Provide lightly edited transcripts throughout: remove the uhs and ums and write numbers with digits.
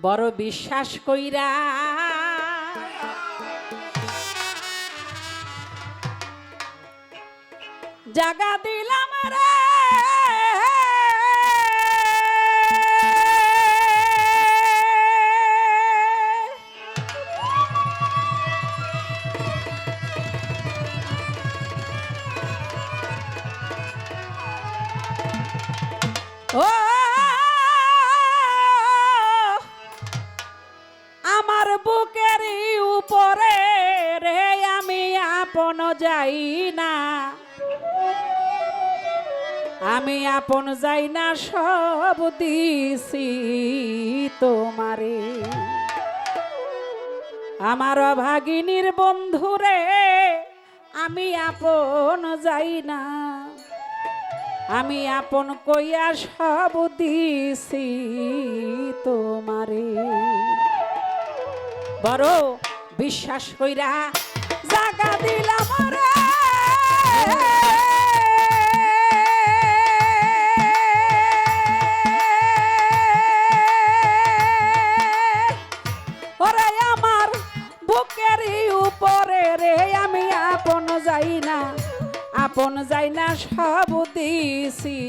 বড় বিশ্বাস কইরা জাগা দিলাম রে ও আমার বুকের উপরে রে আমি আপন যাই না, আমি আপন যাই না, সব দিছি তোমারে। আমার অভাগিনীর বন্ধুরে আমি আপন যাই না, আমি আপন কইয়া সব দিছি তোমারে। বড় বিশ্বাস কইরা জাগা দিলাম রে ওরে আমার বুকের উপরে রে আমি আপন যাই না, আপন যাই না, সব দিছি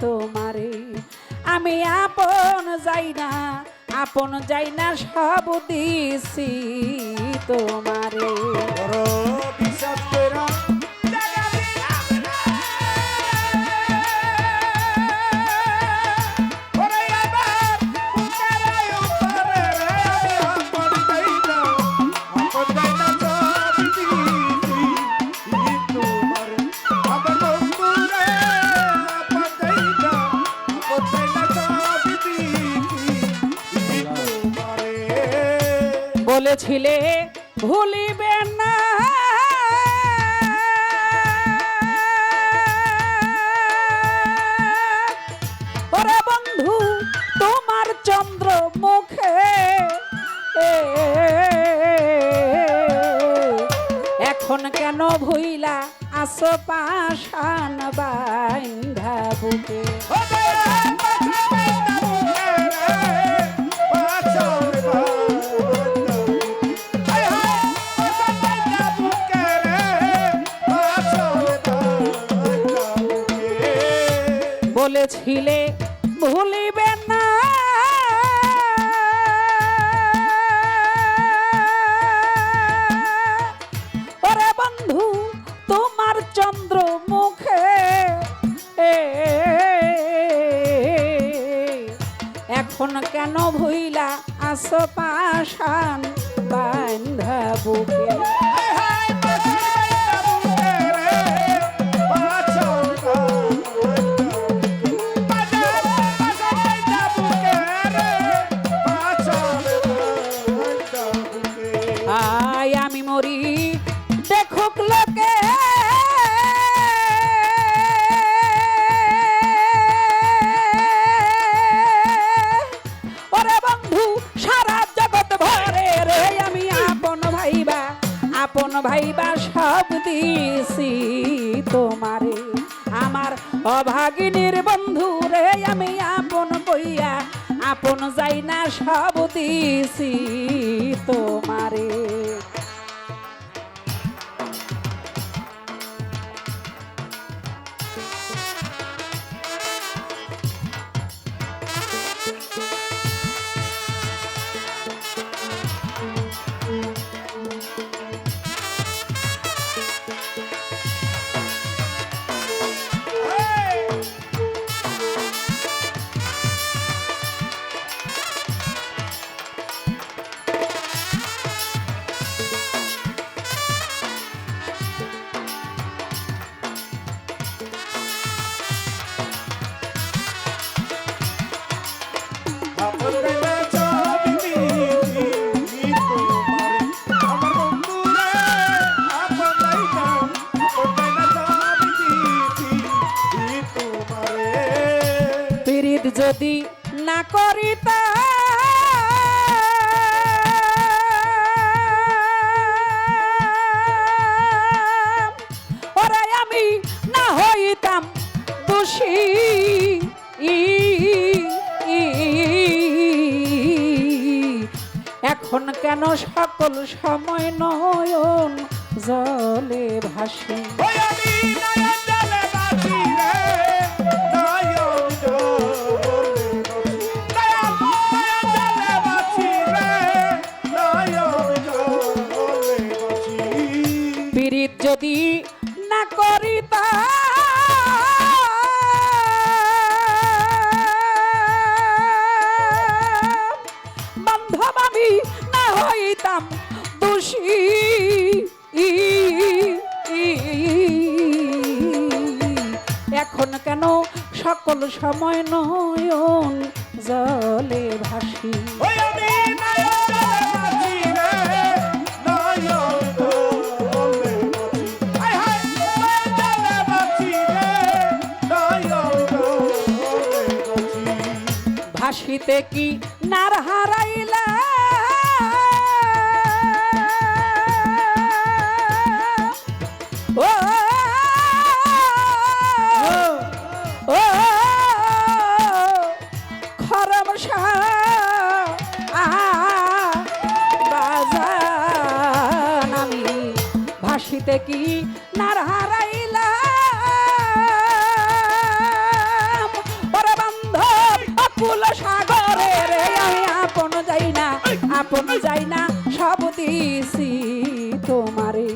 তোমারে। আমি আপন যাই না, আপন যাই না, সব দিছি তোমারে। বিশ্বাস কইরা বলেছিলে ভুলিবে না, ওরে বন্ধু তোমার চন্দ্র মুখে এখন কেন ভুইলা আসো পাষাণ বাইন্ধা বুকে। বলেছিলে ভুলিবে না, ওরে বন্ধু তোমার চন্দ্র মুখে এখন কেন ভুইলা আসো পাষাণ বাইন্ধা বুকে। আয় আমি মরি দেখুক লোকে, ওরে বন্ধু সারা জগৎ ভরে রে আমি আপন ভাইবা, আপন ভাইবা সব দিছি তোমারে। আমার অভাগিনীর বন্ধু রে আমি আপন কইয়া আপন যাই না, সব দিছি তোমারে। যদি না করিতা ওরে আমি না হইতাম দোষী এখন কেন সকল সময় নয়ন জলে ভাসি ওই আমি নয়ন জলে ভাসি রে, নয়ন জলে ভাসি। নয়ন জলে ভাসি রে, নয়ন জলে ভাসি। পীড়িত যদি না করিতা বান্ধব আমি না হইতাম দোষী এখন কেন সকল সময় নয়ন জলে ভাসি ওই আমি নয়ন জলে ভাসি রে, নয়ন জলে ভাসি। হায় হায় নয়ন জলে ভাসি রে, নয়ন জলে ভাসি। ভাসিতে কি নার হারাইলা ও ও খরম বাজান আমি ভাসিতে কি নার হারাইলা ওরে বান্ধব অকুল সাগরে রে আমি আপন যাই না সব দিছি তোমারে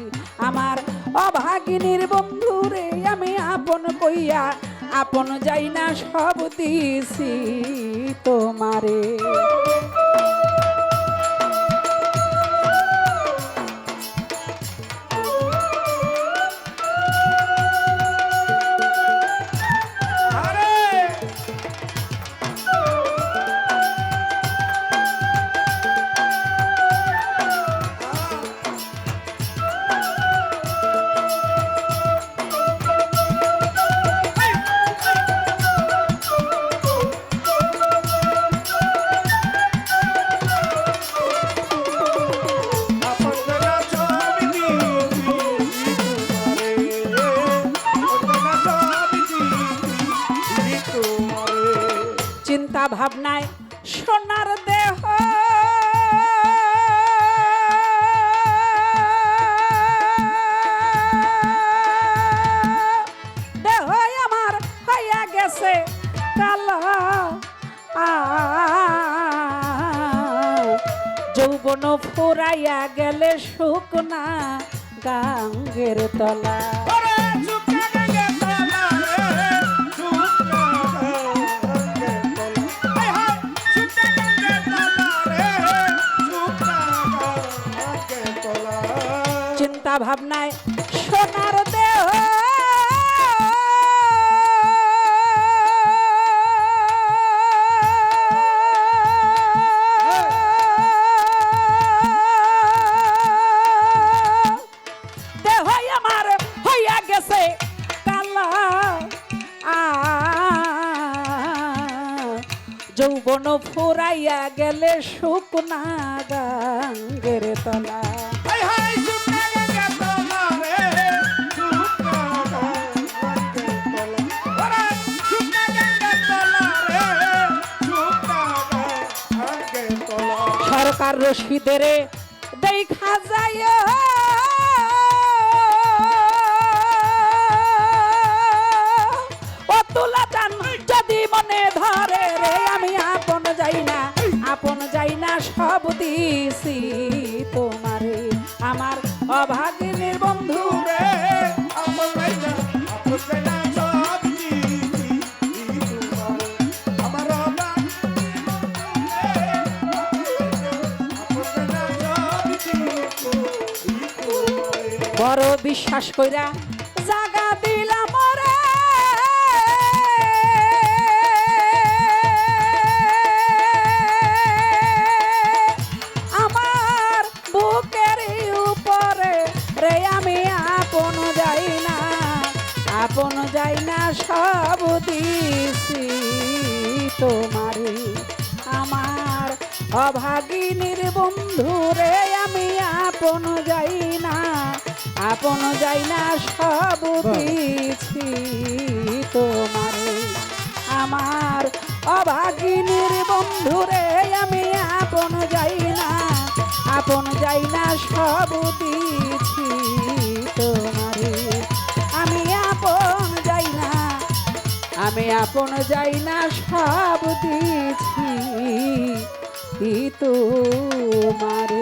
আমার অভাগিনীর বন্ধু রে আমি আপন কইয়া আপন যাই না সব দিছি তোমারে চিন্তা ভাবনায় সোনার দেহ দেহ আমার হইয়া গেছে কালা যৌবন ফুরাইয়া গেলে শুকনা গাঙ্গের তলা চিন্তা ভাবনায় সোনার দেহ দেহ আমার হইয়া গেছে কালা যৌবন ফুরাইয়া গেলে শুকনা গাঙ্গের তলা সরকার রশিদের দেখা যায় ও তুলা চান যদি মনে ধরে রে আমি আপন যাই না সব দিছি তোমারে আমার অভাগিনীর বন্ধু রে বড় বিশ্বাস কইরা জাগা দিলাম রে আমার বুকের উপরে রে আমি আপন যাই না সব দিছি তোমারে আমার অভাগিনীর বন্ধু রে আমি আপন যাই না সব দিছি তোমারে আমার অভাগিনীর বন্ধু রে আমি আপন যাই আপন যাই না সব দিছি তোমারে আমি আপন যাই না আমি আপন যাই না সব দিছি তোমারে